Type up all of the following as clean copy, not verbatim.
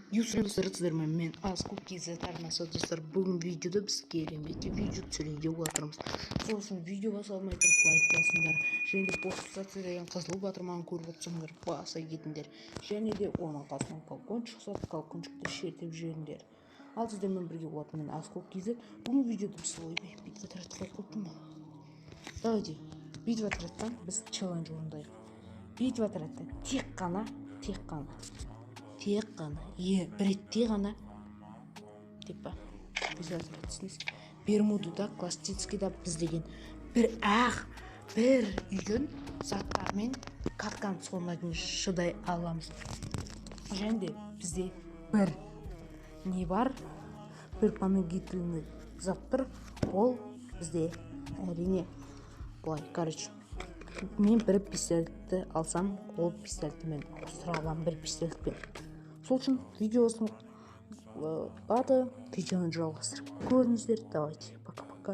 Достарым, мен Аскүл KZ арнасы достар. Бүгін видеода біз керемет видео түсіруге жатырмыз. Сол үшін видеоға салмай тұрып лайк басыңдар. Және де пост деген қызыл батырманы көріп отырсаңдар, баса кетіңдер. Және де оның қасынан колокольчик жасап, колокольчикті шертіп жіберіңдер. Ал сіздермен бірге болатын мен Аскүл KZ. Бүгін видеода біз ойбай битва тратқа қойдым. Давайте битва траттан біз челлендж орындайық. Битва тратта тек қана бір ретте ғана типа Бермудуда Кластицкийда біз деген бір үйген заттармен катканы соңына дейін шыдай аламыз. Және де бізде бір не бар, бір помогательный зат бар, ол бізде әрине былай. Короче, мен бір пистолетті алсам, ол пистолетті мен ауыстыра аламын бір пистолетпен. Сол үшін видеосын видеоны жалғастырып көріңіздер. Давайте, пока-пока.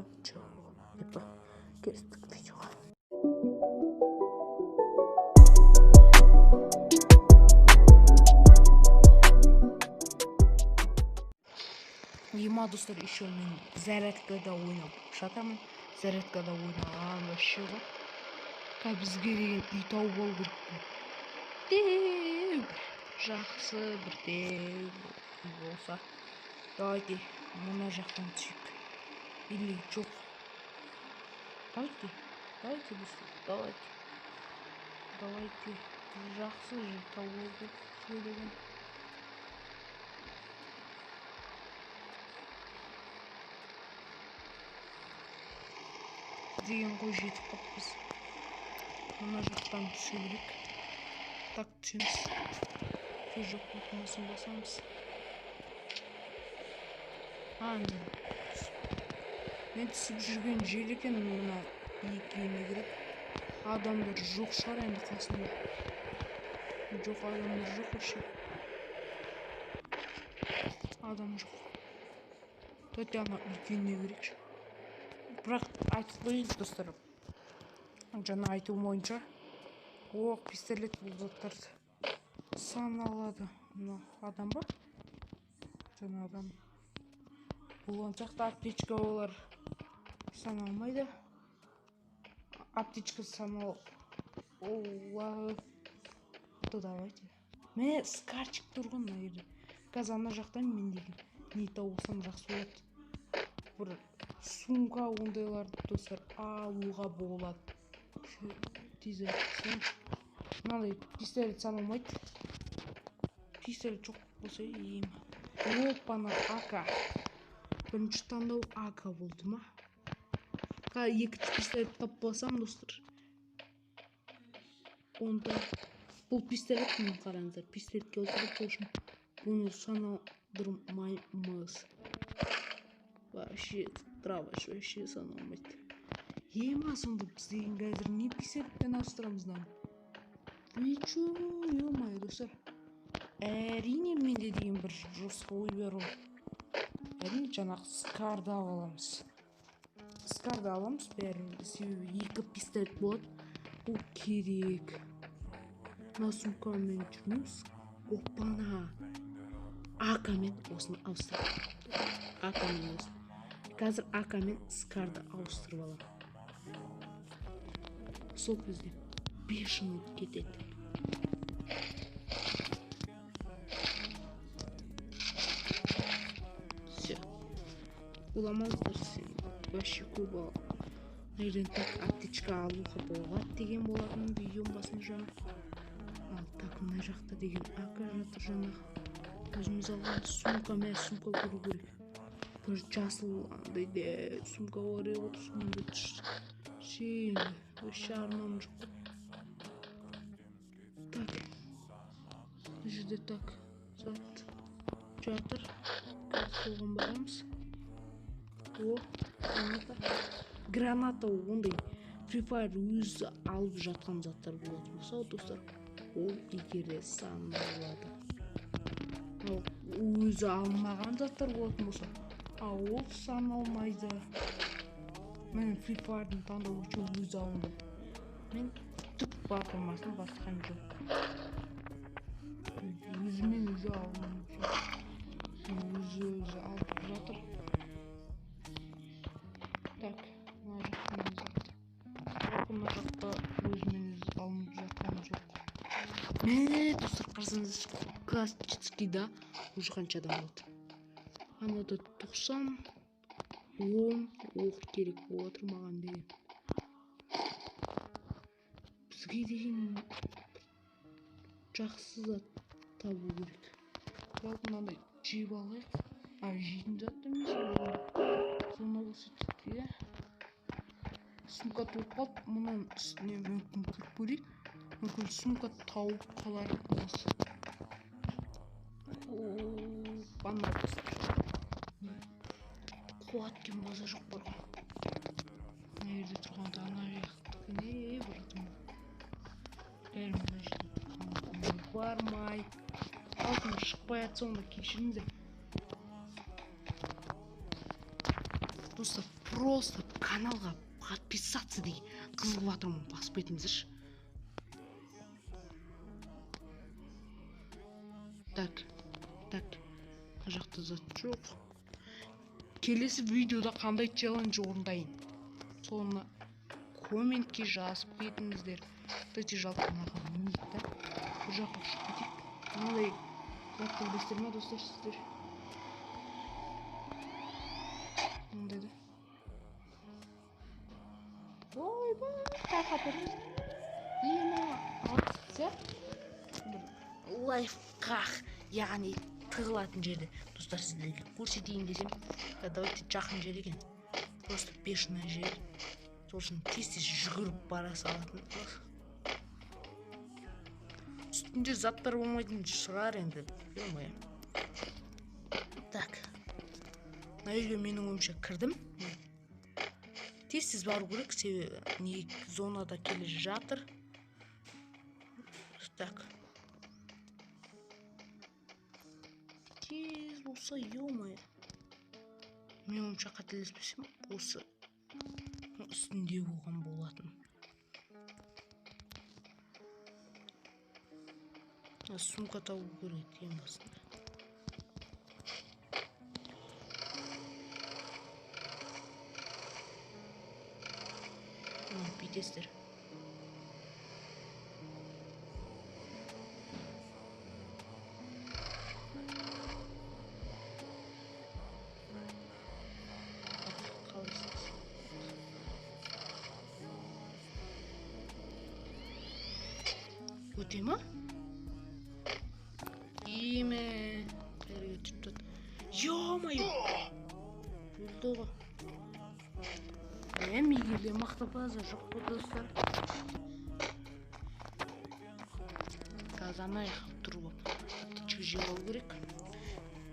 Келістік видеоға. Достар, еще мен зарядкада ойнап жатамын. Зарядкада ойнаған вообще ғой. Бізге деген үй тауып алу керек. Жақсы бірдей болса. Давайте мына жақтан түсейік. Или жоқ. Давайте достар, давайте. Жақсы жер тауып сөйлеген. Деген ғой жетіп қаппыз. Мына жақтан түсу керек. Так түсеміз. Жоқ болмасын басамыз. Мен түсіп жүрген жел екен, мына екеуіне керек. Адамдар жоқ шығар енді қасында. Жоқ, адамдар жоқ вообще. Адам жоқ. Төте ана екеуіне керек. Бірақ айтып қойып достар. Жаңа айтуым бойынша пистолет бұл заттарды саналады. Адам ба? Жаңа адам. Бұл оншақты аптечка олар саналмайды. Аптечка санал. Давайте. Мен скарчик тұрғын айырды. Қазір ана жақтан мен деген не тауысам жақсы болады. Бір сумка ондайларды достар алуға болады. Мынандай пистолет саналмайды. Пистолет жоқ болса ем. Опана, АК. Бірінші таңдау АК болды ма? Екінші пистолет таппасам достар. Онда бұл пистолет мен қараңыздар. Пистолетке отырып болшын. Бұны саналдырмаймыз. Вообще саналмайды. Сонда біз деген қазір не пистолетпен ауыстырамыз нам? Вы чё, ё-моё, достар. Әрине менде деген бір жоспар ой бар ғой. Әрине жаңағы скарды аламыз. Бәрін себебі екі пистолет болады. Бұл керек. Мына сумкамен жүрміз. Опана. АК-мен осыны ауыстырып. Қазір АК-мен скарды ауыстырып алам. Сол кезде 5 минут кетеді. Все. Уламаңыздар сен. Вообще көп ал. Нерден так аптечка алуға болады деген болатын видеом басында жаңа. Ал так мына жақта деген АК жатыр жаңа. Өзіміз алған сумка көру керек. Бір жасыл андайде сумка бар еді, сонда сен шармам жоқ. Так. Бұл жерде так зат жатыр. Соған барамыз. Граната ондай Free Fire өзі алып жатқан заттар болады. Мысалы достар, ол егерде саналады. Өзі алмаған заттар болатын болса, ол саналмайды. Мен Free Fire'дың таңдау үшін өзі алынды. Мен түк батырмасын басқан жоқ. өзімен өзі алынып жатыр. Өзі алып жатыр. Так, мына жақта өзімен өзі алынып жатқан жоқ. Міне достар, қарасаңыз классический да уже қанша адам болды. Анада 90 10 оқ керек болып отыр маған деген. Бізге деген жақсы зат табу керек. Жалпы мынандай жеп алайық. Жейтін зат емес ол. Зонаға сөйттік иә. Сумка толып қалып, мұның үстіне мүмкін кіріп көрейік. Мүмкін сумка тауып қалармыз. Банна достар. Қуаткен база жоқ бар ғой. Мына жерде тұрғанда ана жақтікі не братым. Бәрі мына жерде тұрғанда бармай. Алтын шықпай атса онда кешіріңдер. Достар, просто каналға подписаться деген қызыл батырмын басып кетіңіздерші. Так. Мына жақта зат жоқ. Келесі видеода қандай челлендж орындайын, соны комментке жазып кетіңіздер. Кстати, жалпы маған ник та. Бір жаққа шығып кетейік. Мынадай затты білесіздер ме достар сіздер? Мындай да. Ойбай, қақапырмыз. Ема атса бір лайфхак, яғни тығылатын жерде. Достар, сіздерге көрсетейін десем, давайте жақын жер екен. Просто бешеный жер. Сосын тез жүгіріп бара салатын. Үстінде заттар болмайтын шығар енді. Так. Мына жерге менің ойымша кірдім. Тез бару керек, себебі не зонада келе жатыр. Так. Тез болса, ё-моё. Мен ойымша қателеспесем, осы үстінде болған болатын. Сумка табу керек ең басында. Бүйтесіздер. Өте ма? Еме. Бәрге түттіт. Ё-майо! Өлді ғой. Мигелде мақта база жоқ қой достар. Қазір анайық тұрып птичка жеп алу керек.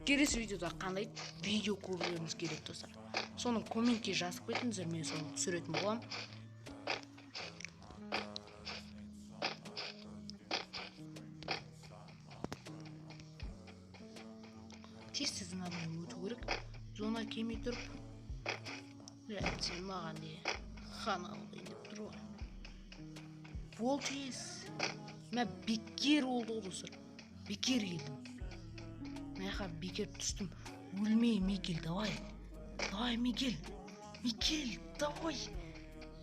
Келесі видеода қандай видео көруіміз керек достар. Соны комментке жазып кетіңіздер, мен соны түсіретін боламын. Тез надо өту керек. Зона келмей тұрып. Сен маған де хан алғайын деп тұр ғой. Бол тез. Мен бекер oldu достар. Бекер келдім. Мына бекер түстім. Өлмей, Мигель, давай. Давай, Мигель. Мигель, давай.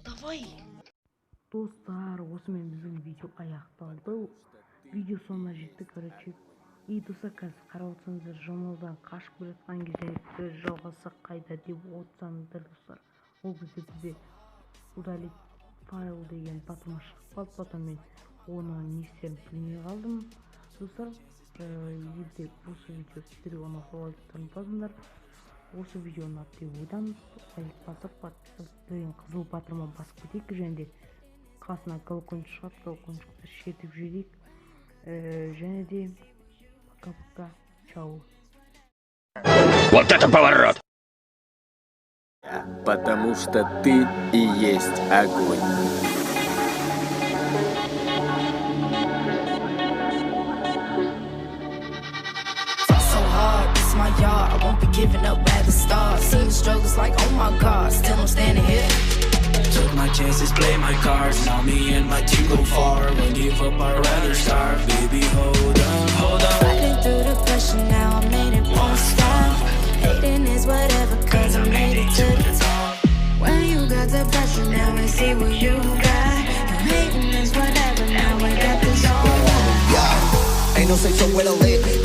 Давай. Достар, осымен біздің видео аяқталды. Видео соңына жеттік, короче. И достар, қазір қарап отырсаңыздар, жамаудан қашып келе жатқан кезде жалғасы қайда деп отырсаңыздар достар. Ол кезде бізде удалить файл деген батырма шығып қалды, потом мен оны не істерін білмей қалдым. Достар, егерде осы видео сіздерге ұнаса лайктарыңыздар. Осы видеоны ұнады деп ойдамын. Лайк басып, подписаться деген қызыл батырма басып кетейік, және де қасына колокольчик шығады, колокольчикті шертіп жіберейік. Және де пока-пока. Чао. Вот это поворот! Потому что ты и есть огонь. So hard, this is my yard. I won't be giving up at the start. Seeing struggles like, oh my God, still I'm standing here. Took my chances, play my cards. Now me and my team go far. Won't give up, I'd rather starve. Baby, hold on, hold on. Fighting through the pressure, now I made it, won't stop. Hating is whatever, cause I made it to the top. When you got the pressure, now I see what you got. You hating is whatever, now I got this all right. Ain't no sexo, well, lit.